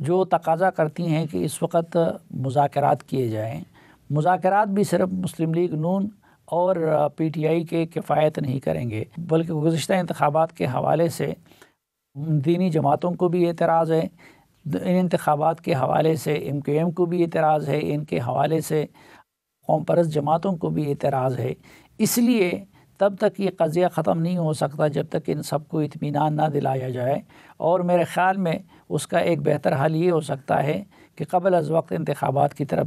جو تقاضا کرتی ہیں کہ اس وقت مذاکرات کیے جائیں۔ مذاکرات بھی صرف مسلم لیگ نون اور پی ٹی آئی کے کفایت نہیں کریں گے، بلکہ گزشتہ انتخابات کے حوالے سے دینی جماعتوں کو بھی اعتراض ہے، ان انتخابات کے حوالے سے ایم کیو ایم کو بھی اعتراض ہے، ان کے حوالے سے قوم پرست جماعتوں کو بھی اعتراض ہے۔ اس لیے تب تک یہ قضیہ ختم نہیں ہو سکتا جب تک ان سب کو اطمینان نہ دلایا جائے، اور میرے خیال میں اس کا ایک بہتر حل یہ ہو سکتا ہے کہ قبل از وقت انتخابات کی طرف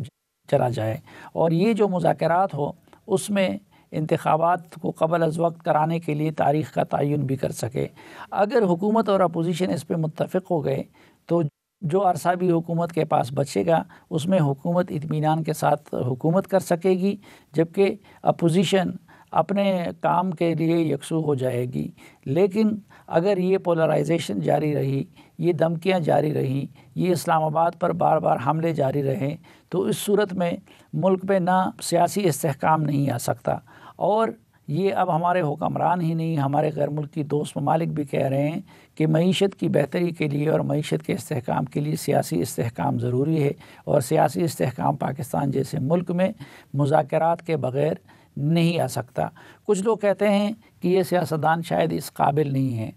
چلا جائے، اور یہ جو مذاکرات ہو اس میں انتخابات کو قبل از وقت کرانے کے لیے تاریخ کا تعین بھی کر سکے۔ اگر حکومت اور اپوزیشن اس پہ متفق ہو گئے تو جو عرصہ بھی حکومت کے پاس بچے گا اس میں حکومت اطمینان کے ساتھ حکومت کر سکے گی، جبکہ اپوزیشن اپنے کام کے لیے یکسو ہو جائے گی۔ لیکن اگر یہ پولرائزیشن جاری رہی، یہ دھمکیاں جاری رہیں، یہ اسلام آباد پر بار بار حملے جاری رہیں، تو اس صورت میں ملک میں نہ سیاسی استحکام نہیں آ سکتا، اور یہ اب ہمارے حکمران ہی نہیں، ہمارے غیر ملکی دوست ممالک بھی کہہ رہے ہیں کہ معیشت کی بہتری کے لیے اور معیشت کے استحکام کے لیے سیاسی استحکام ضروری ہے، اور سیاسی استحکام پاکستان جیسے ملک میں مذاکرات کے بغیر نہیں آ سکتا۔ کچھ لوگ کہتے ہیں کہ یہ سیاستدان شاید اس قابل نہیں ہیں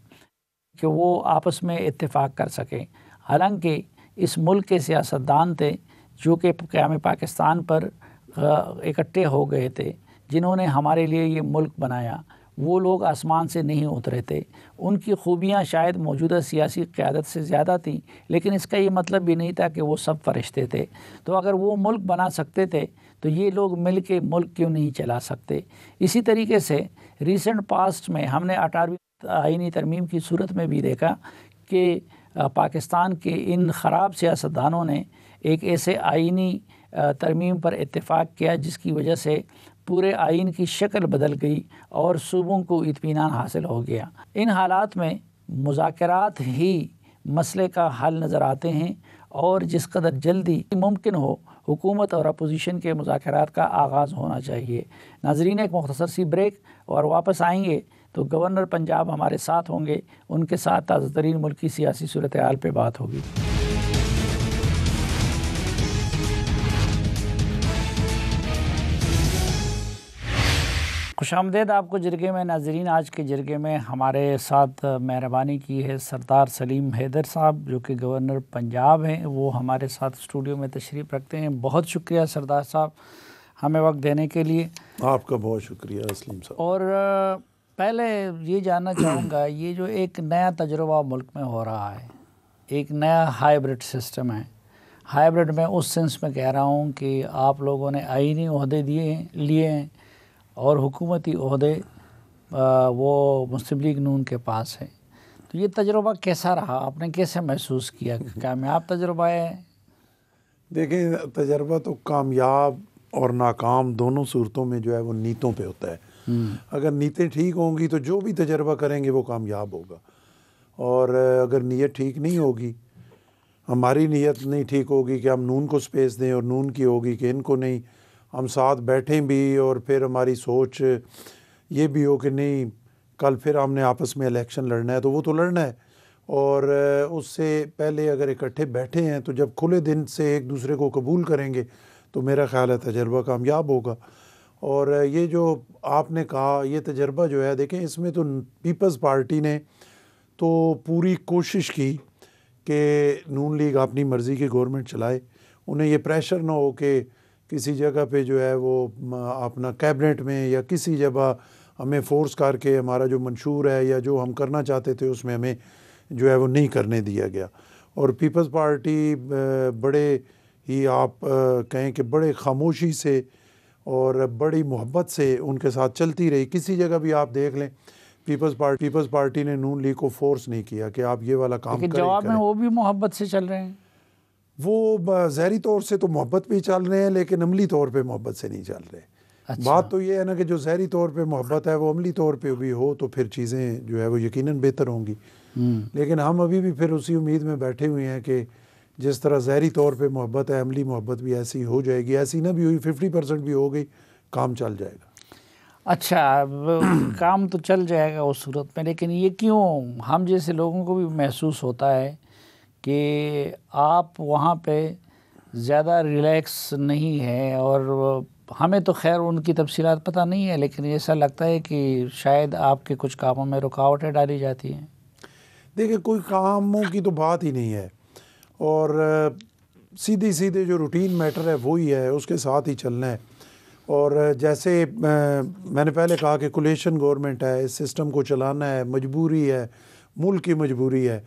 کہ وہ آپس میں اتفاق کر سکیں، حالانکہ اس ملک کے سیاستدان تھے جو کہ قیام پاکستان پر اکٹھے ہو گئے تھے، جنہوں نے ہمارے لیے یہ ملک بنایا۔ وہ لوگ آسمان سے نہیں اترے تھے، ان کی خوبیاں شاید موجودہ سیاسی قیادت سے زیادہ تھیں، لیکن اس کا یہ مطلب بھی نہیں تھا کہ وہ سب فرشتے تھے۔ تو اگر وہ ملک بنا سکتے تھے تو یہ لوگ مل کے ملک کیوں نہیں چلا سکتے؟ اسی طریقے سے ریسنٹ پاسٹ میں ہم نے 18ویں آئینی ترمیم کی صورت میں بھی دیکھا کہ پاکستان کے ان خراب سیاستدانوں نے ایک ایسے آئینی ترمیم پر اتفاق کیا جس کی وجہ سے پورے آئین کی شکل بدل گئی اور صوبوں کو اطمینان حاصل ہو گیا۔ ان حالات میں مذاکرات ہی مسئلے کا حل نظر آتے ہیں، اور جس قدر جلدی ممکن ہو حکومت اور اپوزیشن کے مذاکرات کا آغاز ہونا چاہیے۔ ناظرین، ایک مختصر سی بریک اور واپس آئیں گے تو گورنر پنجاب ہمارے ساتھ ہوں گے، ان کے ساتھ تازہ ترین ملکی سیاسی صورتحال پہ بات ہوگی۔ خوش آمدید آپ کو جرگے میں۔ ناظرین، آج کے جرگے میں ہمارے ساتھ مہربانی کی ہے سردار سلیم حیدر صاحب جو کہ گورنر پنجاب ہیں، وہ ہمارے ساتھ اسٹوڈیو میں تشریف رکھتے ہیں۔ بہت شکریہ سردار صاحب ہمیں وقت دینے کے لیے۔ آپ کا بہت شکریہ اسلم صاحب۔ اور پہلے یہ جاننا چاہوں گا، یہ جو ایک نیا تجربہ ملک میں ہو رہا ہے، ایک نیا ہائیبرڈ سسٹم ہے۔ ہائیبرڈ میں اس سینس میں کہہ رہا ہوں کہ آپ لوگوں نے آئینی عہدے لیے ہیں اور حکومتی عہدے وہ مسلم لیگ نون کے پاس ہیں، تو یہ تجربہ کیسا رہا؟ آپ نے کیسے محسوس کیا؟ کامیاب تجربہ ہے؟ دیکھیں، تجربہ تو کامیاب اور ناکام دونوں صورتوں میں جو ہے وہ نیتوں پہ ہوتا ہے۔ اگر نیتیں ٹھیک ہوں گی تو جو بھی تجربہ کریں گے وہ کامیاب ہوگا، اور اگر نیت ٹھیک نہیں ہوگی، ہماری نیت نہیں ٹھیک ہوگی کہ ہم نون کو سپیس دیں، اور نون کی ہوگی کہ ان کو نہیں، ہم ساتھ بیٹھیں بھی اور پھر ہماری سوچ یہ بھی ہو کہ نہیں کل پھر ہم نے آپس میں الیکشن لڑنا ہے، تو وہ تو لڑنا ہے، اور اس سے پہلے اگر اکٹھے بیٹھے ہیں تو جب کھلے دل سے ایک دوسرے کو قبول کریں گے تو میرا خیال ہے تجربہ کامیاب ہوگا۔ اور یہ جو آپ نے کہا یہ تجربہ جو ہے، دیکھیں اس میں تو پیپلز پارٹی نے تو پوری کوشش کی کہ نون لیگ اپنی مرضی کی گورنمنٹ چلائے، انہیں یہ پریشر نہ ہو کہ کسی جگہ پہ جو ہے وہ اپنا کیبنٹ میں یا کسی جگہ ہمیں فورس کر کے ہمارا جو منشور ہے یا جو ہم کرنا چاہتے تھے اس میں ہمیں جو ہے وہ نہیں کرنے دیا گیا۔ اور پیپلز پارٹی بڑے ہی آپ کہیں کہ بڑے خاموشی سے اور بڑی محبت سے ان کے ساتھ چلتی رہی۔ کسی جگہ بھی آپ دیکھ لیں پیپلز پارٹی نے نون لیگ کو فورس نہیں کیا کہ آپ یہ والا کام کریں۔ جواب میں وہ بھی محبت سے چل رہے ہیں، وہ ظاہری طور سے تو محبت بھی چل رہے ہیں لیکن عملی طور پہ محبت سے نہیں چل رہے۔ بات تو یہ ہے نا کہ جو ظاہری طور پہ محبت ہے وہ عملی طور پہ بھی ہو تو پھر چیزیں جو ہے وہ یقیناً بہتر ہوں گی۔ لیکن ہم ابھی بھی پھر اسی امید میں بیٹھے ہوئے ہیں کہ جس طرح ظاہری طور پہ محبت ہے، عملی محبت بھی ایسی ہو جائے گی، ایسی نہ بھی ہوئی 50% بھی ہو گئی، کام چل جائے گا۔ اچھا، کام تو چل جائے گا اس صورت میں، لیکن یہ کیوں ہم جیسے لوگوں کو بھی محسوس ہوتا ہے کہ آپ وہاں پہ زیادہ ریلیکس نہیں ہے، اور ہمیں تو خیر ان کی تفصیلات پتہ نہیں ہے، لیکن ایسا لگتا ہے کہ شاید آپ کے کچھ کاموں میں رکاوٹیں ڈالی جاتی ہیں۔ دیکھیں کوئی کاموں کی تو بات ہی نہیں ہے، اور سیدھے جو روٹین میٹر ہے وہی ہے، اس کے ساتھ ہی چلنا ہے۔ اور جیسے میں نے پہلے کہا کہ کولیشن گورنمنٹ ہے، اس سسٹم کو چلانا ہے، مجبوری ہے، ملک کی مجبوری ہے،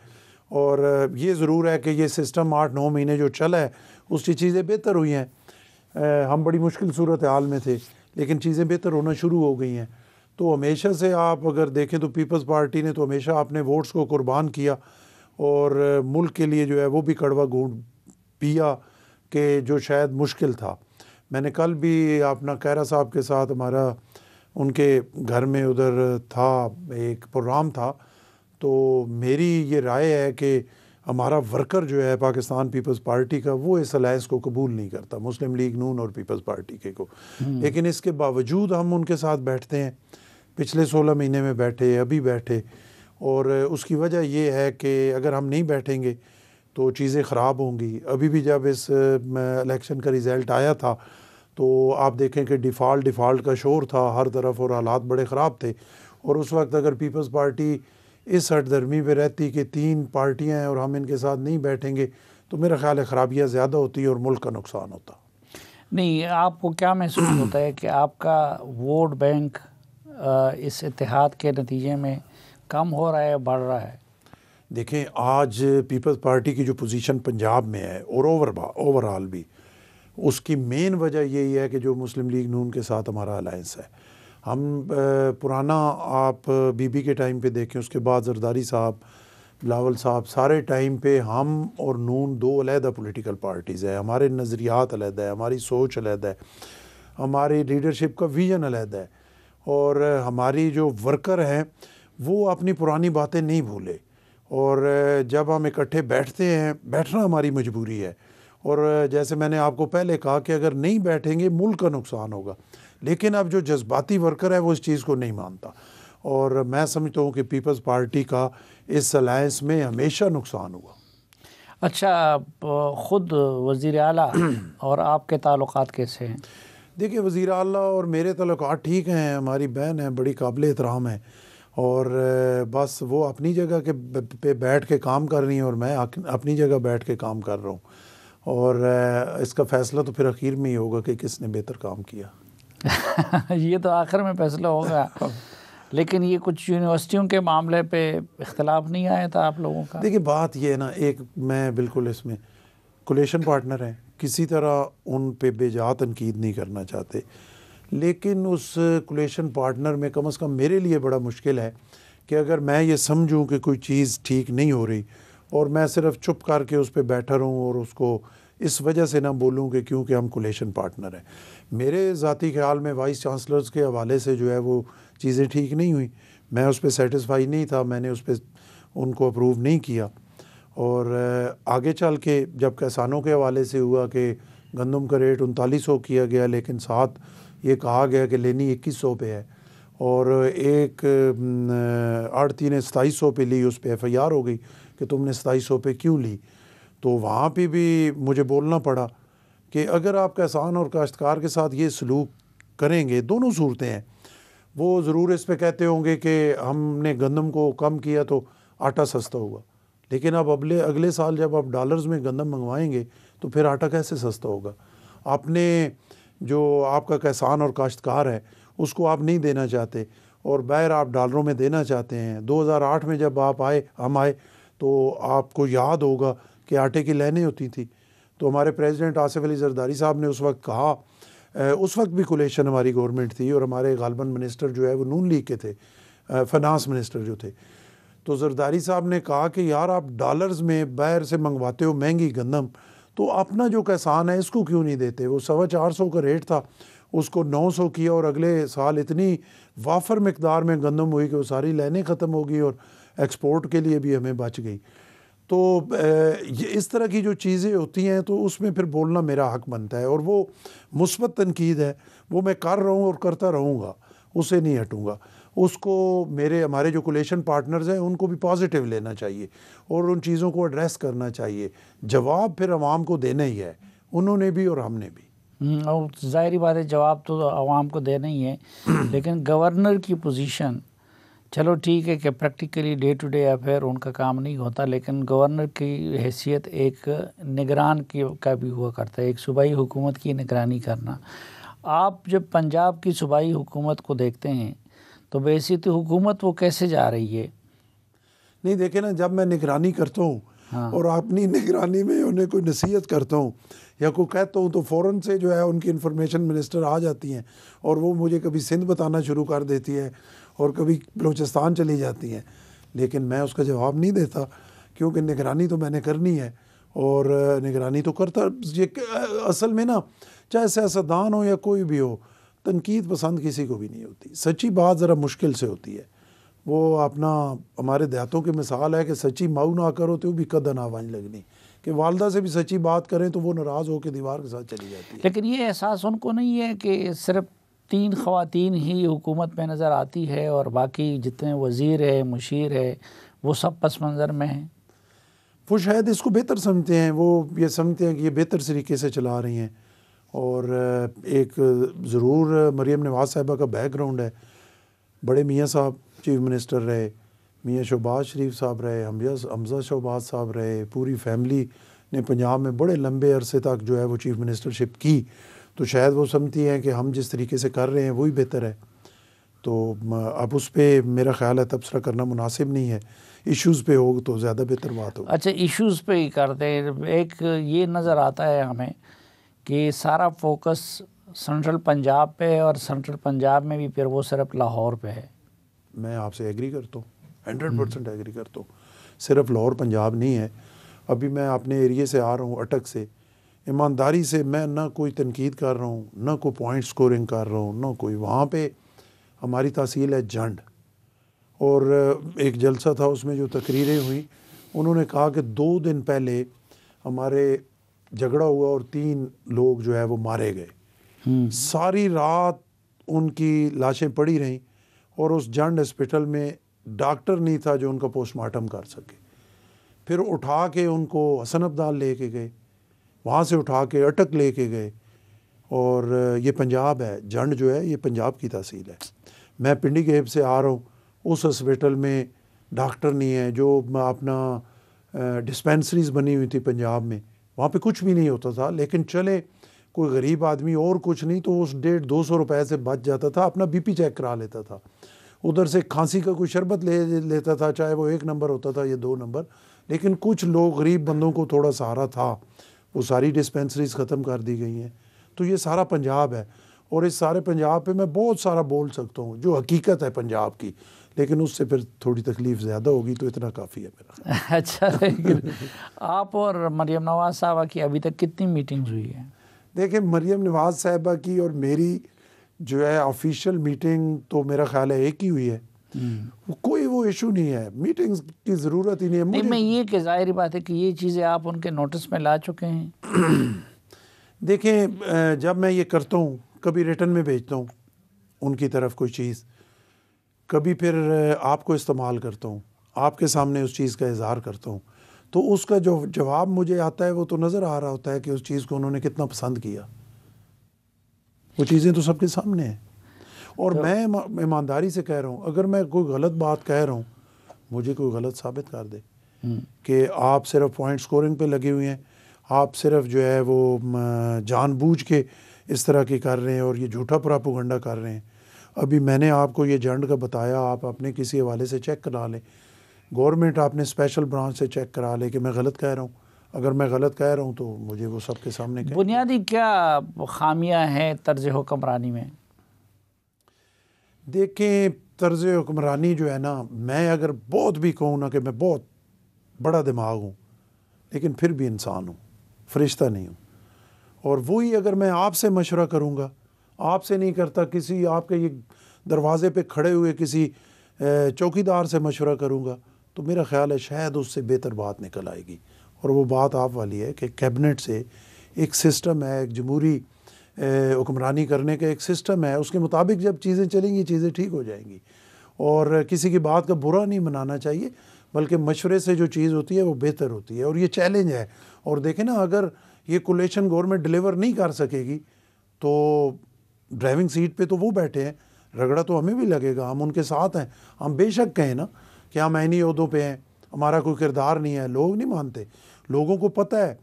اور یہ ضرور ہے کہ یہ سسٹم 8-9 مہینے جو چلا ہے اس کی چیزیں بہتر ہوئی ہیں۔ ہم بڑی مشکل صورتحال میں تھے، لیکن چیزیں بہتر ہونا شروع ہو گئی ہیں۔ تو ہمیشہ سے آپ اگر دیکھیں تو پیپلز پارٹی نے تو ہمیشہ اپنے ووٹس کو قربان کیا، اور ملک کے لیے جو ہے وہ بھی کڑوا گھونٹ پیا کہ جو شاید مشکل تھا۔ میں نے کل بھی اپنا کیرا صاحب کے ساتھ ہمارا ان کے گھر میں ادھر تھا، ایک پروگرام تھا، تو میری یہ رائے ہے کہ ہمارا ورکر جو ہے پاکستان پیپلز پارٹی کا وہ اس الائنس کو قبول نہیں کرتا، مسلم لیگ نون اور پیپلز پارٹی کے کو، لیکن اس کے باوجود ہم ان کے ساتھ بیٹھتے ہیں، پچھلے 16 مہینے میں بیٹھے، ابھی بیٹھے، اور اس کی وجہ یہ ہے کہ اگر ہم نہیں بیٹھیں گے تو چیزیں خراب ہوں گی۔ ابھی بھی جب اس الیکشن کا رزلٹ آیا تھا تو آپ دیکھیں کہ ڈیفالٹ کا شور تھا ہر طرف، اور حالات بڑے خراب تھے، اور اس وقت اگر پیپلز پارٹی اس ہٹ درمی پہ رہتی کہ 3 پارٹیاں ہیں اور ہم ان کے ساتھ نہیں بیٹھیں گے تو میرا خیال ہے خرابیاں زیادہ ہوتی اور ملک کا نقصان ہوتا۔ نہیں، آپ کو کیا محسوس ہوتا ہے کہ آپ کا ووٹ بینک اس اتحاد کے نتیجے میں کم ہو رہا ہے، بڑھ رہا ہے؟ دیکھیں آج پیپلز پارٹی کی جو پوزیشن پنجاب میں ہے اور اوور آل بھی، اس کی مین وجہ یہی ہے کہ جو مسلم لیگ نون کے ساتھ ہمارا الائنس ہے۔ ہم پرانا آپ بی بی کے ٹائم پہ دیکھیں، اس کے بعد زرداری صاحب، بلاول صاحب، سارے ٹائم پہ ہم اور نون 2 علیحدہ پولیٹیکل پارٹیز ہیں، ہمارے نظریات علیحدہ ہے، ہماری سوچ علیحدہ ہے، ہماری لیڈرشپ کا ویژن علیحدہ ہے، اور ہماری جو ورکر ہیں وہ اپنی پرانی باتیں نہیں بھولے، اور جب ہم اکٹھے بیٹھتے ہیں، بیٹھنا ہماری مجبوری ہے، اور جیسے میں نے آپ کو پہلے کہا کہ اگر نہیں بیٹھیں گے ملک کا نقصان ہوگا، لیکن اب جو جذباتی ورکر ہے وہ اس چیز کو نہیں مانتا، اور میں سمجھتا ہوں کہ پیپلز پارٹی کا اس الائنس میں ہمیشہ نقصان ہوا۔ اچھا، خود وزیر اعلیٰ اور آپ کے تعلقات کیسے ہیں؟ دیکھیں وزیر اعلیٰ اور میرے تعلقات ٹھیک ہیں، ہماری بہن ہے، بڑی قابل احترام ہے، اور بس وہ اپنی جگہ کے پہ بیٹھ کے کام کر رہی ہیں اور میں اپنی جگہ بیٹھ کے کام کر رہا ہوں، اور اس کا فیصلہ تو پھر اخیر میں ہی ہوگا کہ کس نے بہتر کام کیا۔ یہ تو آخر میں فیصلہ ہوگا، لیکن یہ کچھ یونیورسٹیوں کے معاملے پہ اختلاف نہیں آیا تھا آپ لوگوں کا؟ دیکھیں بات یہ ہے نا، ایک میں بالکل اس میں کولیشن پارٹنر ہیں، کسی طرح ان پہ بے جا تنقید نہیں کرنا چاہتے، لیکن اس کولیشن پارٹنر میں کم از کم میرے لیے بڑا مشکل ہے کہ اگر میں یہ سمجھوں کہ کوئی چیز ٹھیک نہیں ہو رہی اور میں صرف چپ کر کے اس پہ بیٹھا رہوں اور اس کو اس وجہ سے نہ بولوں کہ کیونکہ ہم کولیشن پارٹنر ہیں۔ میرے ذاتی خیال میں وائس چانسلرز کے حوالے سے جو ہے وہ چیزیں ٹھیک نہیں ہوئی، میں اس پہ سیٹسفائی نہیں تھا، میں نے اس پہ ان کو اپروو نہیں کیا، اور آگے چل کے جب کسانوں کے حوالے سے ہوا کہ گندم کا ریٹ 3900 کیا گیا، لیکن ساتھ یہ کہا گیا کہ لینی 2100 پہ ہے، اور ایک آڑتی نے 2700 پہ لی، اس پہ ایف آئی آر ہو گئی کہ تم نے 2700 پہ کیوں لی، تو وہاں پہ بھی مجھے بولنا پڑا کہ اگر آپ کسان اور کاشتکار کے ساتھ یہ سلوک کریں گے، دونوں صورتیں ہیں، وہ ضرور اس پہ کہتے ہوں گے کہ ہم نے گندم کو کم کیا تو آٹا سستا ہوا، لیکن اب اگلے سال جب آپ ڈالرز میں گندم منگوائیں گے تو پھر آٹا کیسے سستا ہوگا؟ آپ نے جو آپ کا کسان اور کاشتکار ہے اس کو آپ نہیں دینا چاہتے، اور باہر آپ ڈالروں میں دینا چاہتے ہیں۔ 2008 میں جب ہم آئے تو آپ کو یاد ہوگا کہ آٹے کی لائنیں ہوتی تھی، تو ہمارے پریزیڈنٹ آصف علی زرداری صاحب نے اس وقت کہا، اس وقت بھی کولیشن ہماری گورنمنٹ تھی اور ہمارے غالباً منسٹر جو ہے وہ نون لیگ کے تھے، فنانس منسٹر جو تھے، تو زرداری صاحب نے کہا کہ یار آپ ڈالرز میں باہر سے منگواتے ہو مہنگی گندم، تو اپنا جو کسان ہے اس کو کیوں نہیں دیتے؟ وہ 450 کا ریٹ تھا، اس کو 900 کیا، اور اگلے سال اتنی وافر مقدار میں گندم ہوئی کہ وہ ساری لائنیں ختم ہو گئی اور ایکسپورٹ کے لیے بھی ہمیں بچ گئی۔ تو اس طرح کی جو چیزیں ہوتی ہیں تو اس میں پھر بولنا میرا حق بنتا ہے، اور وہ مثبت تنقید ہے، وہ میں کر رہا ہوں اور کرتا رہوں گا، اسے نہیں ہٹوں گا، اس کو ہمارے جو کولیشن پارٹنرز ہیں ان کو بھی پازیٹیو لینا چاہیے اور ان چیزوں کو ایڈریس کرنا چاہیے. جواب پھر عوام کو دینا ہی ہے, انہوں نے بھی اور ہم نے بھی. اور ظاہری بات ہے جواب تو عوام کو دینا ہی ہے, لیکن گورنر کی پوزیشن چلو ٹھیک ہے کہ practically day to day affair ان کا کام نہیں ہوتا, لیکن گورنر کی حیثیت ایک نگران کا بھی ہوا کرتا ہے, ایک صوبائی حکومت کی نگرانی کرنا. آپ جب پنجاب کی صوبائی حکومت کو دیکھتے ہیں تو ویسی تو حکومت وہ کیسے جا رہی ہے؟ نہیں دیکھیں نا, جب میں نگرانی کرتا ہوں اور اپنی نگرانی میں انہیں کوئی نصیحت کرتا ہوں یا کوئی کہتا ہوں تو فوراً سے جو ہے ان کی انفارمیشن منسٹر آ جاتی ہیں اور وہ مجھے کبھی سندھ بتانا شروع کر دیتی ہے اور کبھی بلوچستان چلی جاتی ہیں, لیکن میں اس کا جواب نہیں دیتا کیونکہ نگرانی تو میں نے کرنی ہے اور نگرانی تو کرتا. یہ اصل میں نا چاہے سیاستدان ہو یا کوئی بھی ہو, تنقید پسند کسی کو بھی نہیں ہوتی. سچی بات ذرا مشکل سے ہوتی ہے. وہ اپنا ہمارے دیہاتوں کی مثال ہے کہ سچی ماؤ نہ کرو تو بھی قدر نہ وانج لگنی, کہ والدہ سے بھی سچی بات کریں تو وہ ناراض ہو کے دیوار کے ساتھ چلی جاتی ہے. لیکن یہ احساس ان کو نہیں ہے کہ صرف 3 خواتین ہی حکومت میں نظر آتی ہے اور باقی جتنے وزیر ہے, مشیر ہے, وہ سب پس منظر میں ہیں؟ وہ شاید اس کو بہتر سمجھتے ہیں, وہ یہ سمجھتے ہیں کہ یہ بہتر طریقے سے چلا رہی ہیں. اور ایک ضرور مریم نواز صاحبہ کا بیک گراؤنڈ ہے. بڑے میاں صاحب چیف منسٹر رہے, میاں شہباز شریف صاحب رہے, حمزہ شہباز صاحب رہے, پوری فیملی نے پنجاب میں بڑے لمبے عرصے تک جو ہے وہ چیف منسٹرشپ کی. تو شاید وہ سمجھتی ہیں کہ ہم جس طریقے سے کر رہے ہیں وہی بہتر ہے. تو اب اس پہ میرا خیال ہے تبصرہ کرنا مناسب نہیں ہے. ایشوز پہ ہوگا تو زیادہ بہتر بات ہوگی. اچھا, ایشوز پہ ہی کرتے ہیں. ایک یہ نظر آتا ہے ہمیں کہ سارا فوکس سنٹرل پنجاب پہ ہے اور سنٹرل پنجاب میں بھی پھر وہ صرف لاہور پہ ہے. میں آپ سے ایگری کرتا ہوں, 100% ایگری کرتا ہوں. صرف لاہور پنجاب نہیں ہے. ابھی میں اپنے ایریے سے آ رہا ہوں, اٹک سے. ایمانداری سے میں نہ کوئی تنقید کر رہا ہوں, نہ کوئی پوائنٹ سکورنگ کر رہا ہوں, نہ کوئی. وہاں پہ ہماری تحصیل ہے جنڈ, اور ایک جلسہ تھا, اس میں جو تقریریں ہوئیں انہوں نے کہا کہ 2 دن پہلے ہمارے جھگڑا ہوا اور 3 لوگ جو ہے وہ مارے گئے. ساری رات ان کی لاشیں پڑی رہیں اور اس جنڈ ہسپتال میں ڈاکٹر نہیں تھا جو ان کا پوسٹ مارٹم کر سکے. پھر اٹھا کے ان کو حسن عبدال لے کے گئے, وہاں سے اٹھا کے اٹک لے کے گئے. اور یہ پنجاب ہے, جنڈ جو ہے یہ پنجاب کی تحصیل ہے. میں پنڈی گیب سے آ رہا ہوں, اس ہسپیٹل میں ڈاکٹر نہیں ہے. جو اپنا ڈسپینسریز بنی ہوئی تھی پنجاب میں, وہاں پہ کچھ بھی نہیں ہوتا تھا, لیکن چلے کوئی غریب آدمی اور کچھ نہیں تو اس 150-200 روپے سے بچ جاتا تھا, اپنا بی پی چیک کرا لیتا تھا. ادھر سے کھانسی کا کوئی شربت لے لیتا تھا, چاہے وہ 1 نمبر ہوتا تھا یا 2 نمبر. لیکن کچھ لوگ غریب بندوں کو تھوڑا سہارا تھا, وہ ساری ڈسپینسریز ختم کر دی گئی ہیں. تو یہ سارا پنجاب ہے, اور اس سارے پنجاب پہ میں بہت سارا بول سکتا ہوں جو حقیقت ہے پنجاب کی, لیکن اس سے پھر تھوڑی تکلیف زیادہ ہوگی, تو اتنا کافی ہے میرا. اچھا, لیکن آپ اور مریم نواز صاحبہ کی ابھی تک کتنی میٹنگز ہوئی ہیں؟ دیکھیں, مریم نواز صاحبہ کی اور میری جو ہے آفیشیل میٹنگ تو میرا خیال ہے ایک ہی ہوئی ہے. کوئی وہ ایشو نہیں ہے, میٹنگز کی ضرورت ہی نہیں ہے. نہیں, میں یہ کہ ظاہری بات ہے کہ یہ چیزیں آپ ان کے نوٹس میں لا چکے ہیں. دیکھیں, جب میں یہ کرتا ہوں, کبھی ریٹن میں بھیجتا ہوں ان کی طرف کوئی چیز, کبھی پھر آپ کو استعمال کرتا ہوں, آپ کے سامنے اس چیز کا اظہار کرتا ہوں, تو اس کا جو جواب مجھے آتا ہے وہ تو نظر آ رہا ہوتا ہے کہ اس چیز کو انہوں نے کتنا پسند کیا. وہ چیزیں تو سب کے سامنے ہیں. اور میں ایمانداری سے کہہ رہا ہوں, اگر میں کوئی غلط بات کہہ رہا ہوں, مجھے کوئی غلط ثابت کر دے کہ آپ صرف پوائنٹ سکورنگ پہ لگے ہوئے ہیں, آپ صرف جو ہے وہ جان بوجھ کے اس طرح کی کر رہے ہیں اور یہ جھوٹا پراپوگنڈا کر رہے ہیں. ابھی میں نے آپ کو یہ جنڈ کا بتایا, آپ اپنے کسی حوالے سے چیک کرا لیں, گورنمنٹ آپ نے اسپیشل برانچ سے چیک کرا لیں کہ میں غلط کہہ رہا ہوں. اگر میں غلط کہہ رہا ہوں تو مجھے وہ سب کے سامنے کہیں. بنیادی کیا خامیاں ہیں طرز حکمرانی میں؟ دیکھیں, طرز حکمرانی جو ہے نا, میں اگر بہت بھی کہوں نا کہ میں بہت بڑا دماغ ہوں, لیکن پھر بھی انسان ہوں, فرشتہ نہیں ہوں. اور وہی اگر میں آپ سے مشورہ کروں گا, آپ سے نہیں کرتا, کسی آپ کے یہ دروازے پہ کھڑے ہوئے کسی چوکیدار سے مشورہ کروں گا, تو میرا خیال ہے شاید اس سے بہتر بات نکل آئے گی. اور وہ بات آپ والی ہے کہ کیبنٹ سے ایک سسٹم ہے, ایک جمہوری حکمرانی کرنے کا ایک سسٹم ہے, اس کے مطابق جب چیزیں چلیں گی چیزیں ٹھیک ہو جائیں گی. اور کسی کی بات کا برا نہیں منانا چاہیے، بلکہ مشورے سے جو چیز ہوتی ہے وہ بہتر ہوتی ہے، اور یہ چیلنج ہے۔ اور دیکھیں نا، اگر یہ کولیشن گورنمنٹ ڈیلیور نہیں کر سکے گی تو ڈرائیونگ سیٹ پہ تو وہ بیٹھے ہیں، رگڑا تو ہمیں بھی لگے گا، ہم ان کے ساتھ ہیں۔ ہم بے شک کہیں نا کہ ہم عینی عہدوں پہ ہیں، ہمارا کوئی کردار نہیں ہے، لوگ نہیں مانتے۔ لوگوں کو پتہ ہے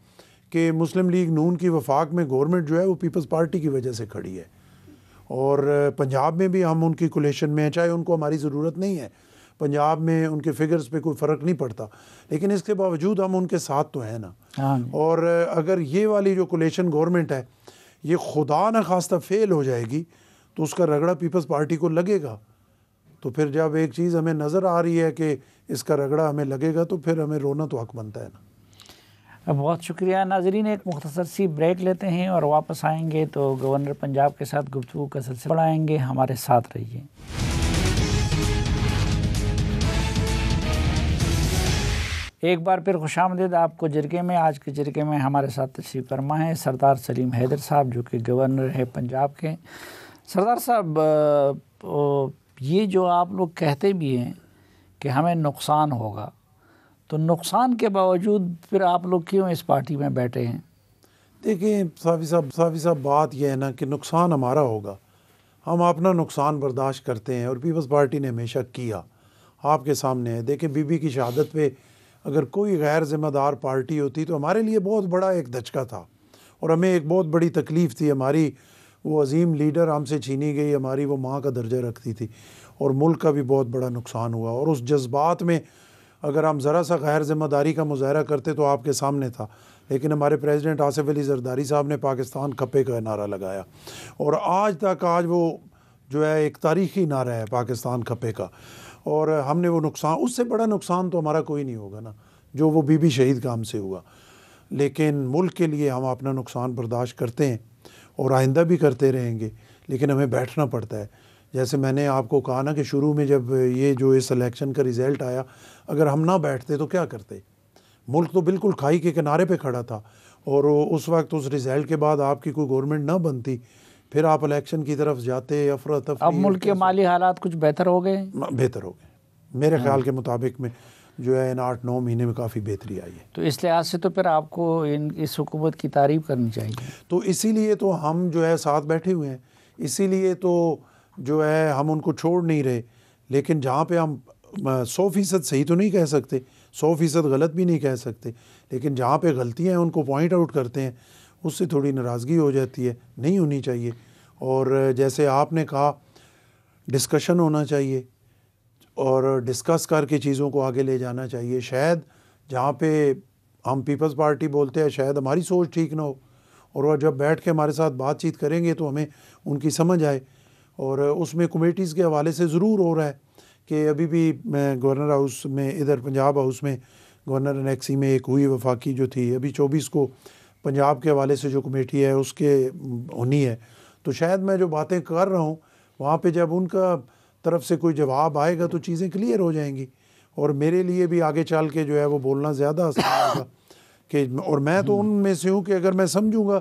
کہ مسلم لیگ نون کی وفاق میں گورنمنٹ جو ہے وہ پیپلز پارٹی کی وجہ سے کھڑی ہے، اور پنجاب میں بھی ہم ان کی کولیشن میں ہیں، چاہے ان کو ہماری ضرورت نہیں ہے، پنجاب میں ان کے فگرز پہ کوئی فرق نہیں پڑتا، لیکن اس کے باوجود ہم ان کے ساتھ تو ہیں نا۔ اور اگر یہ والی جو کولیشن گورنمنٹ ہے یہ خدا نہ خواستہ فیل ہو جائے گی تو اس کا رگڑا پیپلز پارٹی کو لگے گا، تو پھر جب ایک چیز ہمیں نظر آ رہی ہے کہ اس کا رگڑا ہمیں لگے گا تو پھر ہمیں رونا تو حق بنتا ہے نا۔ بہت شکریہ ناظرین، ایک مختصر سی بریک لیتے ہیں اور واپس آئیں گے تو گورنر پنجاب کے ساتھ گفتگو کا سلسلہ بڑھائیں گے، ہمارے ساتھ رہیے۔ ایک بار پھر خوش آمدید آپ کو جرگے میں۔ آج کے جرگے میں ہمارے ساتھ تشریف فرما ہے سردار سلیم حیدر صاحب، جو کہ گورنر ہے پنجاب کے۔ سردار صاحب، یہ جو آپ لوگ کہتے بھی ہیں کہ ہمیں نقصان ہوگا، تو نقصان کے باوجود پھر آپ لوگ کیوں اس پارٹی میں بیٹھے ہیں؟ دیکھیں صافی صاحب بات یہ ہے نا کہ نقصان ہمارا ہوگا، ہم اپنا نقصان برداشت کرتے ہیں، اور پیپلز پارٹی نے ہمیشہ کیا، آپ کے سامنے ہے۔ دیکھیں بی بی کی شہادت پہ اگر کوئی غیر ذمہ دار پارٹی ہوتی تو ہمارے لیے بہت بڑا ایک دھچکا تھا، اور ہمیں ایک بہت بڑی تکلیف تھی، ہماری وہ عظیم لیڈر ہم سے چھینی گئی، ہماری وہ ماں کا درجہ رکھتی تھی، اور ملک کا بھی بہت بڑا نقصان ہوا۔ اور اس جذبات میں اگر ہم ذرا سا غیر ذمہ داری کا مظاہرہ کرتے تو آپ کے سامنے تھا، لیکن ہمارے پریزیڈنٹ آصف علی زرداری صاحب نے پاکستان کھپے کا نعرہ لگایا، اور آج تک وہ جو ہے ایک تاریخی نعرہ ہے پاکستان کھپے کا، اور ہم نے وہ نقصان، اس سے بڑا نقصان تو ہمارا کوئی نہیں ہوگا نا جو وہ بی بی شہید کا ہم سے ہوا، لیکن ملک کے لیے ہم اپنا نقصان برداشت کرتے ہیں اور آئندہ بھی کرتے رہیں گے، لیکن ہمیں بیٹھنا پڑتا ہے۔ جیسے میں نے آپ کو کہا نا کہ شروع میں جب یہ جو اس الیکشن کا رزلٹ آیا، اگر ہم نہ بیٹھتے تو کیا کرتے؟ ملک تو بالکل کھائی کے کنارے پہ کھڑا تھا، اور اس وقت اس رزلٹ کے بعد آپ کی کوئی گورنمنٹ نہ بنتی، پھر آپ الیکشن کی طرف جاتے، افراتفری۔ اب ملک کے مالی حالات کچھ بہتر ہو گئے؟ بہتر ہو گئے میرے خیال کے مطابق میں، جو ہے ان 8-9 مہینے میں کافی بہتری آئی ہے۔ تو اس لحاظ سے تو پھر آپ کو اس حکومت کی تعریف کرنی چاہیے۔ تو اسی لیے تو ہم جو ہے ساتھ بیٹھے ہوئے ہیں، اسی لیے تو جو ہے ہم ان کو چھوڑ نہیں رہے، لیکن جہاں پہ ہم 100% صحیح تو نہیں کہہ سکتے، 100% غلط بھی نہیں کہہ سکتے، لیکن جہاں پہ غلطیاں ہیں ان کو پوائنٹ آؤٹ کرتے ہیں، اس سے تھوڑی ناراضگی ہو جاتی ہے، نہیں ہونی چاہیے۔ اور جیسے آپ نے کہا ڈسکشن ہونا چاہیے، اور ڈسکس کر کے چیزوں کو آگے لے جانا چاہیے۔ شاید جہاں پہ ہم پیپلز پارٹی بولتے ہیں شاید ہماری سوچ ٹھیک نہ ہو، اور وہ جب بیٹھ کے ہمارے ساتھ بات چیت کریں گے تو ہمیں ان کی سمجھ آئے۔ اور اس میں کمیٹیز کے حوالے سے ضرور ہو رہا ہے کہ ابھی بھی میں گورنر ہاؤس میں، ادھر پنجاب ہاؤس میں گورنر انیکسی میں ایک ہوئی وفاقی جو تھی، ابھی 24 کو پنجاب کے حوالے سے جو کمیٹی ہے اس کے ہونی ہے، تو شاید میں جو باتیں کر رہا ہوں وہاں پہ جب ان کا طرف سے کوئی جواب آئے گا تو چیزیں کلیئر ہو جائیں گی، اور میرے لیے بھی آگے چل کے جو ہے وہ بولنا زیادہ آسان ہوگا کہ، اور میں تو ان میں سے ہوں کہ اگر میں سمجھوں گا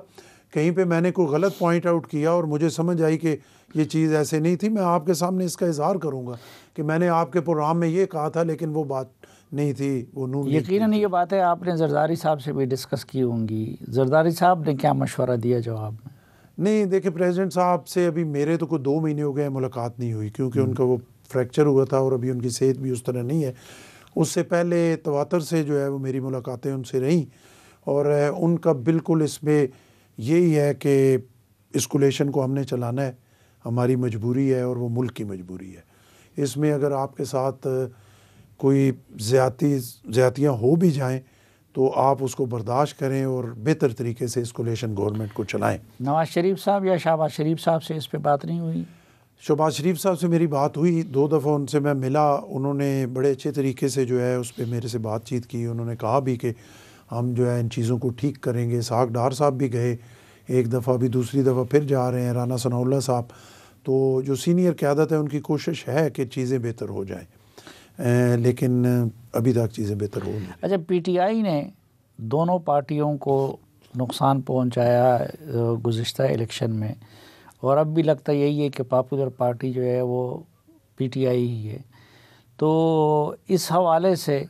کہیں پہ میں نے کوئی غلط پوائنٹ آؤٹ کیا اور مجھے سمجھ آئی کہ یہ چیز ایسے نہیں تھی، میں آپ کے سامنے اس کا اظہار کروں گا کہ میں نے آپ کے پروگرام میں یہ کہا تھا لیکن وہ بات نہیں تھی، وہ نون لیگ یقیناً یہ بات ہے آپ نے زرداری صاحب سے بھی ڈسکس کی ہوں گی، زرداری صاحب نے کیا مشورہ دیا جواب میں؟ نہیں، دیکھیں پریزیڈنٹ صاحب سے ابھی میرے تو کوئی 2 مہینے ہو گئے ملاقات نہیں ہوئی، کیونکہ ان کا وہ فریکچر ہوا تھا اور ابھی ان کی صحت بھی اس طرح نہیں ہے۔ اس سے پہلے تواتر سے جو ہے وہ میری ملاقاتیں ان سے رہیں، اور ان کا بالکل اس میں یہی ہے کہ اس کولیشن کو ہم نے چلانا ہے، ہماری مجبوری ہے اور وہ ملک کی مجبوری ہے۔ اس میں اگر آپ کے ساتھ کوئی زیادتیاں ہو بھی جائیں تو آپ اس کو برداشت کریں اور بہتر طریقے سے اس کولیشن گورنمنٹ کو چلائیں۔ نواز شریف صاحب یا شہباز شریف صاحب سے اس پہ بات نہیں ہوئی؟ شہباز شریف صاحب سے میری بات ہوئی، 2 دفعہ ان سے میں ملا، انہوں نے بڑے اچھے طریقے سے جو ہے اس پہ میرے سے بات چیت کی، انہوں نے کہا بھی کہ ہم جو ہے ان چیزوں کو ٹھیک کریں گے۔ اسحاق ڈار صاحب بھی گئے ایک دفعہ، بھی دوسری دفعہ پھر جا رہے ہیں، رانا ثناء اللہ صاحب، تو جو سینئر قیادت ہے ان کی کوشش ہے کہ چیزیں بہتر ہو جائیں، لیکن ابھی تک چیزیں بہتر ہو نہیں۔ اچھا، پی ٹی آئی نے دونوں پارٹیوں کو نقصان پہنچایا گزشتہ الیکشن میں، اور اب بھی لگتا یہی ہے کہ پاپولر پارٹی جو ہے وہ پی ٹی آئی ہی ہے. تو اس حوالے سے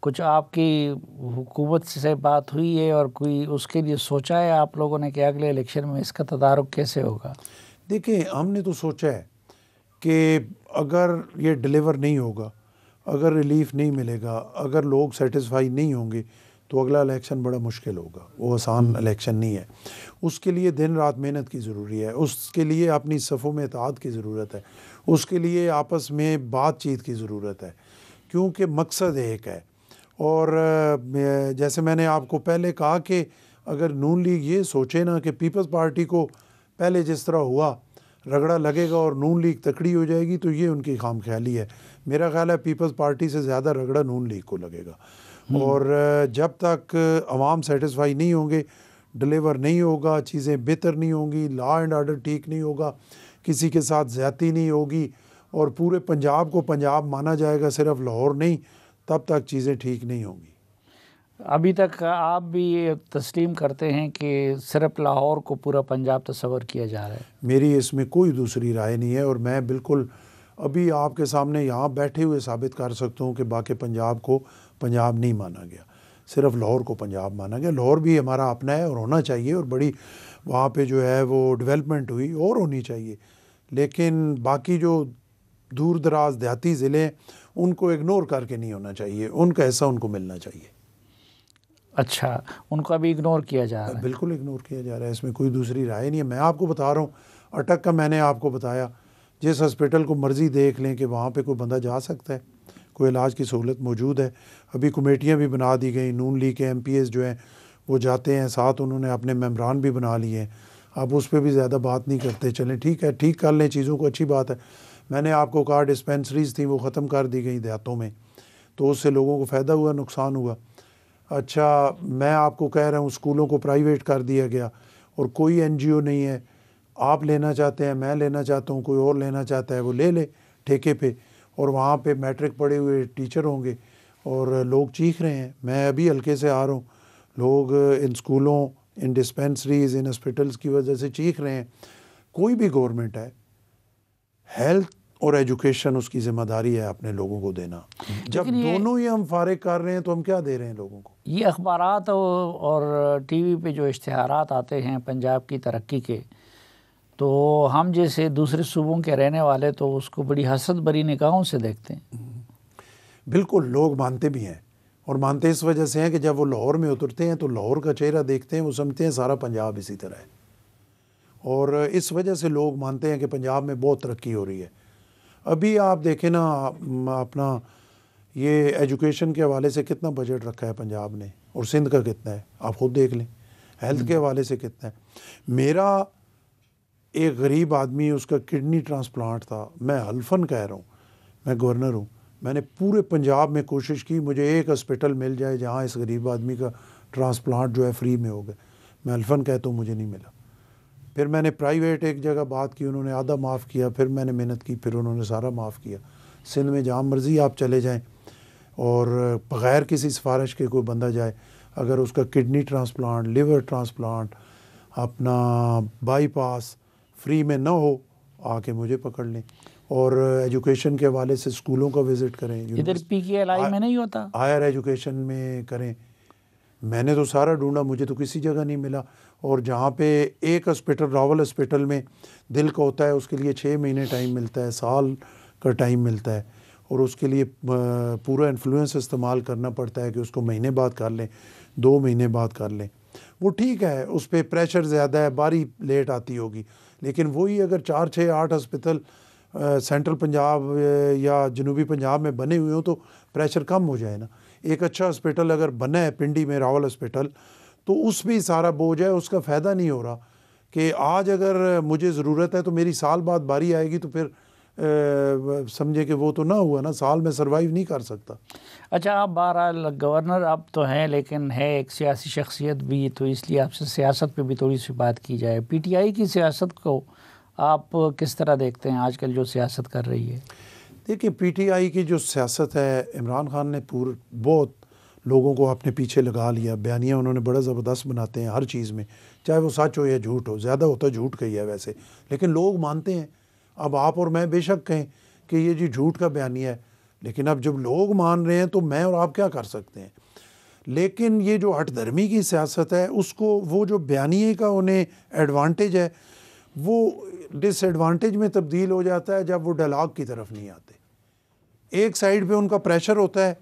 کچھ آپ کی حکومت سے بات ہوئی ہے اور کوئی اس کے لیے سوچا ہے آپ لوگوں نے کہ اگلے الیکشن میں اس کا تدارک کیسے ہوگا؟ دیکھیں ہم نے تو سوچا ہے کہ اگر یہ ڈیلیور نہیں ہوگا، اگر ریلیف نہیں ملے گا، اگر لوگ سیٹسفائی نہیں ہوں گے تو اگلا الیکشن بڑا مشکل ہوگا. وہ آسان الیکشن نہیں ہے. اس کے لیے دن رات محنت کی ضروری ہے، اس کے لیے اپنی صفوں میں اتحاد کی ضرورت ہے، اس کے لیے آپس میں بات چیت کی ضرورت ہے، کیونکہ مقصد ایک ہے. اور جیسے میں نے آپ کو پہلے کہا کہ اگر نون لیگ یہ سوچے نا کہ پیپلز پارٹی کو پہلے جس طرح ہوا رگڑا لگے گا اور نون لیگ تکڑی ہو جائے گی، تو یہ ان کی خام خیالی ہے. میرا خیال ہے پیپلز پارٹی سے زیادہ رگڑا نون لیگ کو لگے گا. اور جب تک عوام سیٹسفائی نہیں ہوں گے، ڈلیور نہیں ہوگا، چیزیں بہتر نہیں ہوں گی، لا اینڈ آرڈر ٹھیک نہیں ہوگا، کسی کے ساتھ زیادتی نہیں ہوگی اور پورے پنجاب کو پنجاب مانا جائے گا صرف لاہور نہیں، تب تک چیزیں ٹھیک نہیں ہوں گی. ابھی تک آپ بھی یہ تسلیم کرتے ہیں کہ صرف لاہور کو پورا پنجاب تصور کیا جا رہا ہے؟ میری اس میں کوئی دوسری رائے نہیں ہے، اور میں بالکل ابھی آپ کے سامنے یہاں بیٹھے ہوئے ثابت کر سکتا ہوں کہ باقی پنجاب کو پنجاب نہیں مانا گیا، صرف لاہور کو پنجاب مانا گیا. لاہور بھی ہمارا اپنا ہے اور ہونا چاہیے، اور بڑی وہاں پہ جو ہے وہ ڈیولپمنٹ ہوئی اور ہونی چاہیے. لیکن باقی جو دور دراز دیہاتی ضلع ہیں ان کو اگنور کر کے نہیں ہونا چاہیے، ان کا حصہ ان کو ملنا چاہیے. اچھا، ان کو ابھی اگنور کیا جا رہا ہے؟ بالکل اگنور کیا جا رہا ہے، اس میں کوئی دوسری رائے نہیں ہے. میں آپ کو بتا رہا ہوں، اٹک کا میں نے آپ کو بتایا، جس ہاسپٹل کو مرضی دیکھ لیں کہ وہاں پہ کوئی بندہ جا سکتا ہے، کوئی علاج کی سہولت موجود ہے. ابھی کمیٹیاں بھی بنا دی گئیں، نون لیگ کے ایم پی ایز جو ہیں وہ جاتے ہیں، ساتھ انہوں نے اپنے ممبران بھی بنا لیے ہیں. اب اس پہ بھی زیادہ بات نہیں کرتے، چلیں ٹھیک ہے، ٹھیک کر لیں چیزوں کو، اچھی بات ہے. میں نے آپ کو کہا ڈسپینسریز تھیں وہ ختم کر دی گئیں دیہاتوں میں، تو اس سے لوگوں کو فائدہ ہوا، نقصان ہوا. اچھا، میں آپ کو کہہ رہا ہوں اسکولوں کو پرائیویٹ کر دیا گیا اور کوئی این جی او نہیں ہے. آپ لینا چاہتے ہیں، میں لینا چاہتا ہوں، کوئی اور لینا چاہتا ہے وہ لے لے ٹھیکے پہ، اور وہاں پہ میٹرک پڑھے ہوئے ٹیچر ہوں گے اور لوگ چیخ رہے ہیں. میں ابھی ہلکے سے آ رہا ہوں، لوگ ان اسکولوں، ان ڈسپینسریز، ان ہاسپٹلس کی وجہ سے چیخ رہے ہیں. کوئی بھی گورنمنٹ ہے، ہیلتھ اور ایجوکیشن اس کی ذمہ داری ہے اپنے لوگوں کو دینا. جب دونوں ہی ہم فارغ کر رہے ہیں تو ہم کیا دے رہے ہیں لوگوں کو؟ یہ اخبارات اور ٹی وی پہ جو اشتہارات آتے ہیں پنجاب کی ترقی کے، تو ہم جیسے دوسرے صوبوں کے رہنے والے تو اس کو بڑی حسرت بری نگاہوں سے دیکھتے ہیں. بالکل، لوگ مانتے بھی ہیں، اور مانتے اس وجہ سے ہیں کہ جب وہ لاہور میں اترتے ہیں تو لاہور کا چہرہ دیکھتے ہیں، وہ سمجھتے ہیں سارا پنجاب اسی طرح ہے. اور اس وجہ سے لوگ مانتے ہیں کہ پنجاب میں بہت ترقی ہو رہی ہے. ابھی آپ دیکھیں نا، اپنا یہ ایجوکیشن کے حوالے سے کتنا بجٹ رکھا ہے پنجاب نے، اور سندھ کا کتنا ہے آپ خود دیکھ لیں. ہیلتھ کے حوالے سے کتنا ہے. میرا ایک غریب آدمی، اس کا کڈنی ٹرانسپلانٹ تھا، میں حلفاً کہہ رہا ہوں، میں گورنر ہوں، میں نے پورے پنجاب میں کوشش کی مجھے ایک ہاسپٹل مل جائے جہاں اس غریب آدمی کا ٹرانسپلانٹ جو ہے فری میں ہو گئے. میں حلفاً کہتا ہوں مجھے نہیں ملا. پھر میں نے پرائیویٹ ایک جگہ بات کی، انہوں نے آدھا معاف کیا، پھر میں نے محنت کی، پھر انہوں نے سارا معاف کیا. سندھ میں جہاں مرضی آپ چلے جائیں اور بغیر کسی سفارش کے کوئی بندہ جائے، اگر اس کا کڈنی ٹرانسپلانٹ، لیور ٹرانسپلانٹ، اپنا بائی پاس فری میں نہ ہو، آ کے مجھے پکڑ لیں. اور ایجوکیشن کے حوالے سے اسکولوں کا وزٹ کریں، ادھر پی کے ایل آئی میں نہیں ہوتا، ہائر ایجوکیشن میں کریں. میں نے تو سارا ڈھونڈا، مجھے تو کسی جگہ نہیں ملا. اور جہاں پہ ایک ہاسپٹل، راول ہاسپٹل میں دل کا ہوتا ہے، اس کے لیے 6 مہینے ٹائم ملتا ہے، سال کا ٹائم ملتا ہے، اور اس کے لیے پورا انفلوئنس استعمال کرنا پڑتا ہے کہ اس کو مہینے بعد کر لیں، 2 مہینے بعد کر لیں. وہ ٹھیک ہے، اس پہ پریشر زیادہ ہے، باری لیٹ آتی ہوگی، لیکن وہی اگر 4 6 8 ہسپتال سینٹرل پنجاب یا جنوبی پنجاب میں بنے ہوئے ہوں تو پریشر کم ہو جائے نا. ایک اچھا ہسپتال اگر بنا ہے پنڈی میں، راول ہسپتال، تو اس بھی سارا بوجھ ہے، اس کا فائدہ نہیں ہو رہا کہ آج اگر مجھے ضرورت ہے تو میری سال بعد باری آئے گی، تو پھر سمجھے کہ وہ تو نہ ہوا نا، سال میں سروائیو نہیں کر سکتا. اچھا، آپ بہرحال گورنر اب تو ہیں، لیکن ہے ایک سیاسی شخصیت بھی، تو اس لیے آپ سے سیاست پہ بھی تھوڑی سی بات کی جائے. پی ٹی آئی کی سیاست کو آپ کس طرح دیکھتے ہیں آج کل جو سیاست کر رہی ہے؟ دیکھیں، پی ٹی آئی کی جو سیاست ہے، عمران خان نے بہت لوگوں کو اپنے پیچھے لگا لیا. بیانیہ انہوں نے بڑا زبردست بناتے ہیں ہر چیز میں، چاہے وہ سچ ہو یا جھوٹ ہو. زیادہ ہوتا جھوٹ کا ہی ہے ویسے، لیکن لوگ مانتے ہیں. اب آپ اور میں بے شک کہیں کہ یہ جی جھوٹ کا بیانیہ ہے، لیکن اب جب لوگ مان رہے ہیں تو میں اور آپ کیا کر سکتے ہیں. لیکن یہ جو ہٹ دھرمی کی سیاست ہے اس کو وہ جو بیانیے کا انہیں ایڈوانٹیج ہے وہ ڈس ایڈوانٹیج میں تبدیل ہو جاتا ہے جب وہ ڈائلاگ کی طرف نہیں آتے. ایک سائیڈ پہ ان کا پریشر ہوتا ہے،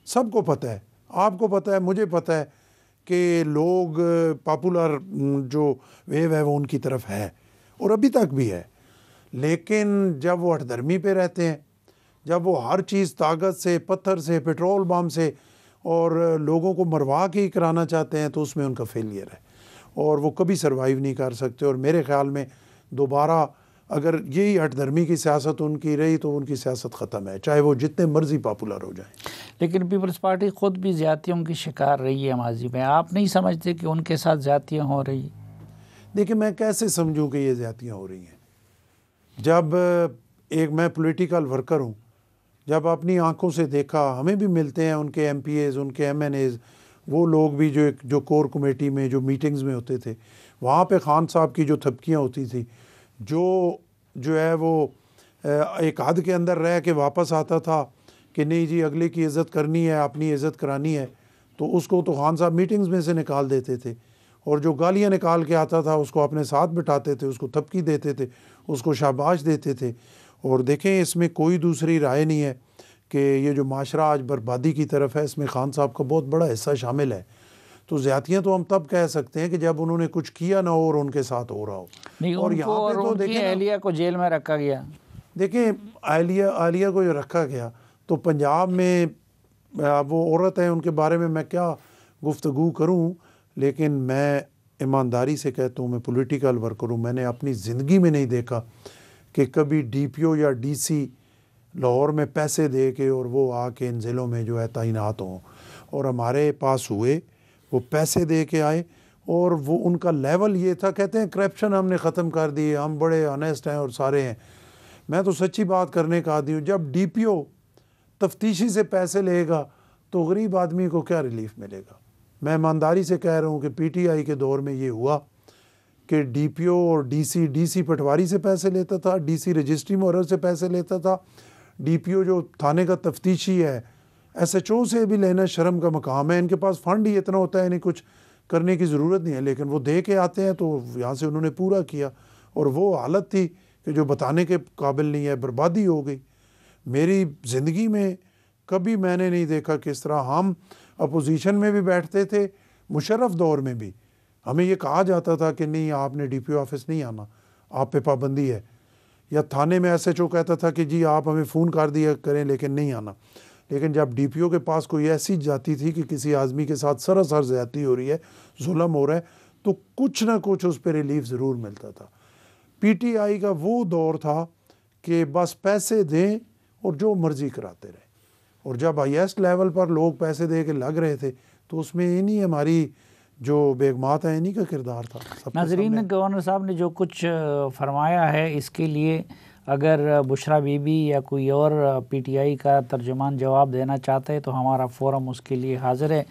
سب کو پتہ ہے، آپ کو پتہ ہے، مجھے پتہ ہے کہ لوگ پاپولر جو ویو ہے وہ ان کی طرف ہے اور ابھی تک بھی ہے. لیکن جب وہ ہٹ دھرمی پہ رہتے ہیں، جب وہ ہر چیز طاقت سے، پتھر سے، پیٹرول بم سے اور لوگوں کو مروا کے ہی کرانا چاہتے ہیں تو اس میں ان کا فیلئر ہے اور وہ کبھی سروائیو نہیں کر سکتے. اور میرے خیال میں دوبارہ اگر یہی ہٹ دھرمی کی سیاست ان کی رہی تو ان کی سیاست ختم ہے، چاہے وہ جتنے مرضی پاپولر ہو جائیں. لیکن پیپلز پارٹی خود بھی زیادتیوں کی شکار رہی ہے ماضی میں، آپ نہیں سمجھتے کہ ان کے ساتھ زیادتیاں ہو رہی؟ دیکھیں میں کیسے سمجھوں کہ یہ زیادتیاں ہو رہی ہیں جب ایک میں پولیٹیکل ورکر ہوں، جب اپنی آنکھوں سے دیکھا، ہمیں بھی ملتے ہیں ان کے ایم پی ایز، ان کے ایم این ایز، وہ لوگ بھی جو کور کمیٹی میں جو میٹنگز میں ہوتے تھے، وہاں پہ خان صاحب کی جو تھپکیاں ہوتی تھی، جو ہے وہ ایک حد کے اندر رہ کے واپس آتا تھا کہ نہیں جی اگلے کی عزت کرنی ہے، اپنی عزت کرانی ہے، تو اس کو تو خان صاحب میٹنگز میں سے نکال دیتے تھے. اور جو گالیاں نکال کے آتا تھا اس کو اپنے ساتھ بٹھاتے تھے، اس کو تھپکی دیتے تھے، اس کو شاباش دیتے تھے. اور دیکھیں اس میں کوئی دوسری رائے نہیں ہے کہ یہ جو معاشرہ آج بربادی کی طرف ہے اس میں خان صاحب کا بہت بڑا حصہ شامل ہے. تو زیادتیاں تو ہم تب کہہ سکتے ہیں کہ جب انہوں نے کچھ کیا نہ ہو اور ان کے ساتھ ہو رہا ہو. نہیں، اور ان یہاں کو پہ اور تو ان کی دیکھیں اہلیہ کو جیل میں رکھا گیا. دیکھیں عالیہ کو جو رکھا گیا تو پنجاب میں وہ عورت ہے، ان کے بارے میں کیا گفتگو کروں. لیکن میں ایمانداری سے کہتا ہوں، میں پولیٹیکل ورکر ہوں، میں نے اپنی زندگی میں نہیں دیکھا کہ کبھی ڈی پی او یا ڈی سی لاہور میں پیسے دے کے اور وہ آ کے ان ضلعوں میں جو ہے تعینات ہوں. اور ہمارے پاس ہوئے، وہ پیسے دے کے آئے اور وہ ان کا لیول یہ تھا، کہتے ہیں کرپشن ہم نے ختم کر دی، ہم بڑے آنیسٹ ہیں اور سارے ہیں. میں تو سچی بات کرنے کا عادی ہوں. جب ڈی پی او تفتیشی سے پیسے لے گا تو غریب آدمی کو کیا ریلیف ملے گا. میں ایمانداری سے کہہ رہا ہوں کہ پی ٹی آئی کے دور میں یہ ہوا کہ ڈی پی او اور ڈی سی پٹواری سے پیسے لیتا تھا، ڈی سی رجسٹری مہرر سے پیسے لیتا تھا، ڈی پی او جو تھانے کا تفتیشی ہے ایس ایچ او سے بھی لینا شرم کا مقام ہے. ان کے پاس فنڈ ہی اتنا ہوتا ہے، انہیں کچھ کرنے کی ضرورت نہیں ہے، لیکن وہ دے کے آتے ہیں تو یہاں سے انہوں نے پورا کیا. اور وہ حالت تھی کہ جو بتانے کے قابل نہیں ہے، بربادی ہو گئی. میری زندگی میں کبھی میں نے نہیں دیکھا کس طرح ہم اپوزیشن میں بھی بیٹھتے تھے. مشرف دور میں بھی ہمیں یہ کہا جاتا تھا کہ نہیں آپ نے ڈی پی او آفس نہیں آنا، آپ پہ پابندی ہے. یا تھانے میں ایس ایچ او کہتا تھا کہ جی آپ ہمیں فون کر دیا کریں لیکن نہیں آنا. لیکن جب ڈی پی او کے پاس کوئی ایسی جاتی تھی کہ کسی آدمی کے ساتھ سراسر زیادتی ہو رہی ہے، ظلم ہو رہا ہے، تو کچھ نہ کچھ اس پہ ریلیف ضرور ملتا تھا. پی ٹی آئی کا وہ دور تھا کہ بس پیسے دیں اور جو مرضی کراتے رہیں. اور جب ہائیسٹ لیول پر لوگ پیسے دے کے لگ رہے تھے تو اس میں انہی ہماری جو بیگمات ہیں انہی کا کردار تھا. ناظرین، گورنر صاحب نے جو کچھ فرمایا ہے اس کے لیے اگر بشرا بی بی یا کوئی اور پی ٹی آئی کا ترجمان جواب دینا چاہتے ہیں تو ہمارا فورم اس کے لیے حاضر ہے.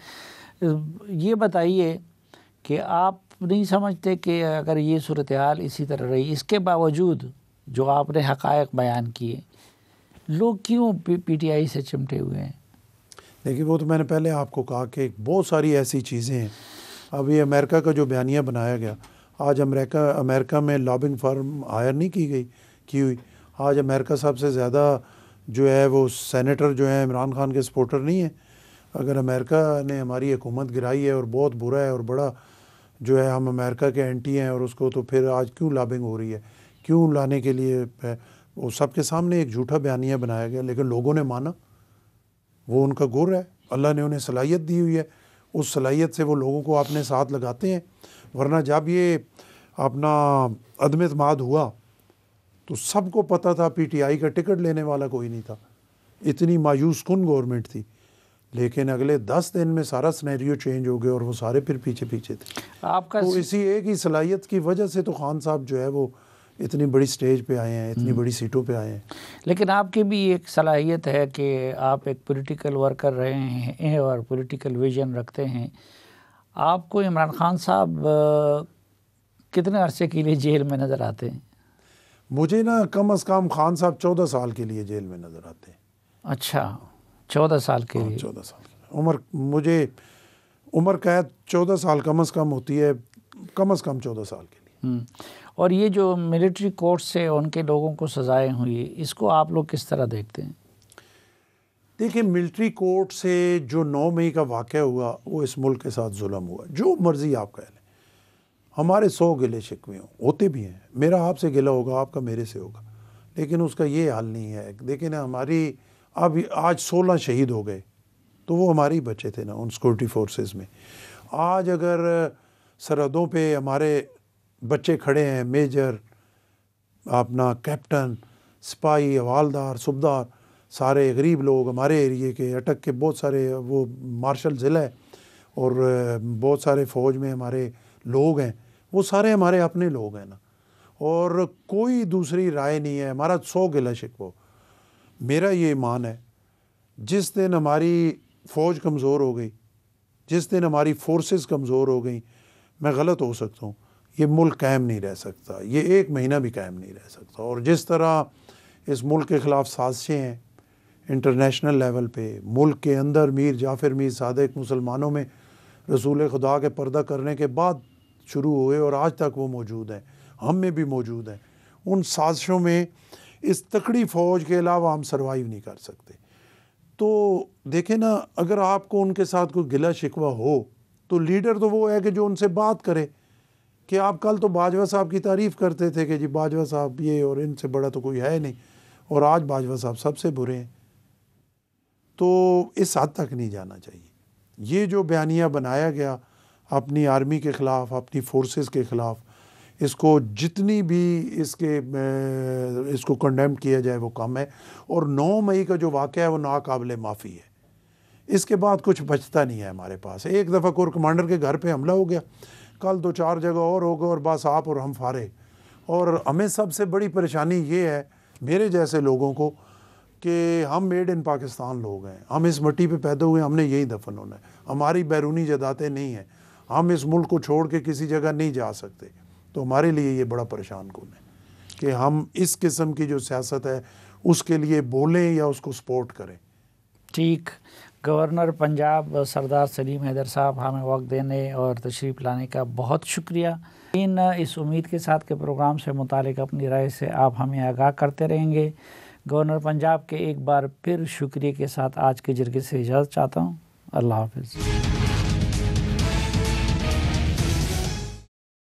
یہ بتائیے کہ آپ نہیں سمجھتے کہ اگر یہ صورتحال اسی طرح رہی، اس کے باوجود جو آپ نے حقائق بیان کیے، لوگ کیوں پی ٹی آئی سے چمٹے ہوئے ہیں؟ دیکھیے وہ تو میں نے پہلے آپ کو کہا کہ بہت ساری ایسی چیزیں ہیں. اب یہ امریکہ کا جو بیانیہ بنایا گیا، آج امریکہ میں لابنگ فرم ہائر نہیں کی ہوئی. آج امریکہ سب سے زیادہ جو ہے وہ سینیٹر جو ہیں عمران خان کے سپورٹر نہیں ہیں. اگر امریکہ نے ہماری حکومت گرائی ہے اور بہت برا ہے اور بڑا جو ہے ہم امریکہ کے اینٹی ہیں، اور اس کو تو پھر آج کیوں لابنگ ہو رہی ہے، کیوں لانے کے لیے وہ سب کے سامنے ایک جھوٹا بیانیہ بنایا گیا. لیکن لوگوں نے مانا، وہ ان کا گر ہے، اللہ نے انہیں صلاحیت دی ہوئی ہے، اس صلاحیت سے وہ لوگوں کو اپنے ساتھ لگاتے ہیں. ورنہ جب یہ اپنا عدم اعتماد ہوا تو سب کو پتہ تھا پی ٹی آئی کا ٹکٹ لینے والا کوئی نہیں تھا، اتنی مایوس کن گورنمنٹ تھی. لیکن اگلے 10 دن میں سارا سنیریو چینج ہو گیا اور وہ سارے پھر پیچھے تھے. آپ کا تو اسی ایک ہی صلاحیت کی وجہ سے تو خان صاحب جو ہے وہ اتنی بڑی سٹیج پہ آئے ہیں، اتنی بڑی سیٹوں پہ آئے ہیں. لیکن آپ کی بھی ایک صلاحیت ہے کہ آپ ایک پولیٹیکل ورکر رہے ہیں اور پولیٹیکل ویژن رکھتے ہیں. آپ کو عمران خان صاحب کتنے عرصے کے لیے جیل میں نظر آتے ہیں؟ مجھے نا کم از کم خان صاحب 14 سال کے لیے جیل میں نظر آتے ہیں. اچھا 14 سال کے لیے. 14 سال مجھے عمر قید 14 سال کم از کم ہوتی ہے, کم از کم 14 سال کے لیے. اور یہ جو ملٹری کورٹ سے ان کے لوگوں کو سزائیں ہوئی, اس کو آپ لوگ کس طرح دیکھتے ہیں؟ دیکھیں, ملٹری کورٹ سے جو 9 مئی کا واقعہ ہوا وہ اس ملک کے ساتھ ظلم ہوا. جو مرضی آپ کہہ لیں, ہمارے 100 گلے شکوے ہوتے بھی ہیں, میرا آپ سے گلہ ہوگا, آپ کا میرے سے ہوگا, لیکن اس کا یہ حل نہیں ہے. دیکھیں نا, ہماری اب آج 16 شہید ہو گئے, تو وہ ہمارے ہی بچے تھے نا ان سیکورٹی فورسز میں. آج اگر سرحدوں پہ ہمارے بچے کھڑے ہیں, میجر, اپنا کیپٹن, سپاہی, حوالدار, صوبدار, سارے غریب لوگ ہمارے ایریے کے, اٹک کے بہت سارے, وہ مارشل ضلع ہے, اور بہت سارے فوج میں ہمارے لوگ ہیں, وہ سارے ہمارے اپنے لوگ ہیں نا, اور کوئی دوسری رائے نہیں ہے. ہمارا 100 گلہ شکوہ. میرا یہ ایمان ہے, جس دن ہماری فوج کمزور ہو گئی, جس دن ہماری فورسز کمزور ہو گئیں, میں غلط ہو سکتا ہوں, یہ ملک قائم نہیں رہ سکتا, یہ 1 مہینہ بھی قائم نہیں رہ سکتا. اور جس طرح اس ملک کے خلاف سازشیں ہیں انٹرنیشنل لیول پہ, ملک کے اندر میر جعفر میر صادق مسلمانوں میں رسول خدا کے پردہ کرنے کے بعد شروع ہوئے اور آج تک وہ موجود ہیں, ہم میں بھی موجود ہیں. ان سازشوں میں اس تکڑی فوج کے علاوہ ہم سروائیو نہیں کر سکتے. تو دیکھیں نا, اگر آپ کو ان کے ساتھ کوئی گلہ شکوہ ہو تو لیڈر تو وہ ہے کہ جو ان سے بات کرے, کہ آپ کل تو باجوہ صاحب کی تعریف کرتے تھے کہ جی باجوہ صاحب یہ, اور ان سے بڑا تو کوئی ہے نہیں, اور آج باجوہ صاحب سب سے برے ہیں. تو اس حد تک نہیں جانا چاہیے. یہ جو بیانیہ بنایا گیا اپنی آرمی کے خلاف, اپنی فورسز کے خلاف, اس کو جتنی بھی اس کو کنڈیم کیا جائے وہ کم ہے. اور 9 مئی کا جو واقعہ ہے وہ ناقابل معافی ہے. اس کے بعد کچھ بچتا نہیں ہے ہمارے پاس. ایک دفعہ کور کمانڈر کے گھر پہ حملہ ہو گیا, کل 2-4 جگہ اور ہوگا, اور بس آپ اور ہم فارغ. اور ہمیں سب سے بڑی پریشانی یہ ہے میرے جیسے لوگوں کو کہ ہم میڈ ان پاکستان لوگ ہیں, ہم اس مٹی پہ پیدا ہوئے, ہم نے یہی دفن ہونا ہے. ہماری بیرونی جائیدادیں نہیں ہیں, ہم اس ملک کو چھوڑ کے کسی جگہ نہیں جا سکتے. تو ہمارے لیے یہ بڑا پریشان کن ہے کہ ہم اس قسم کی جو سیاست ہے اس کے لیے بولیں یا اس کو سپورٹ کریں. ٹھیک. گورنر پنجاب سردار سلیم حیدر صاحب, ہمیں وقت دینے اور تشریف لانے کا بہت شکریہ. اس امید کے ساتھ کہ پروگرام سے متعلق اپنی رائے سے آپ ہمیں آگاہ کرتے رہیں گے. گورنر پنجاب کے ایک بار پھر شکریہ کے ساتھ آج کے جرگے سے اجازت چاہتا ہوں. اللہ حافظ.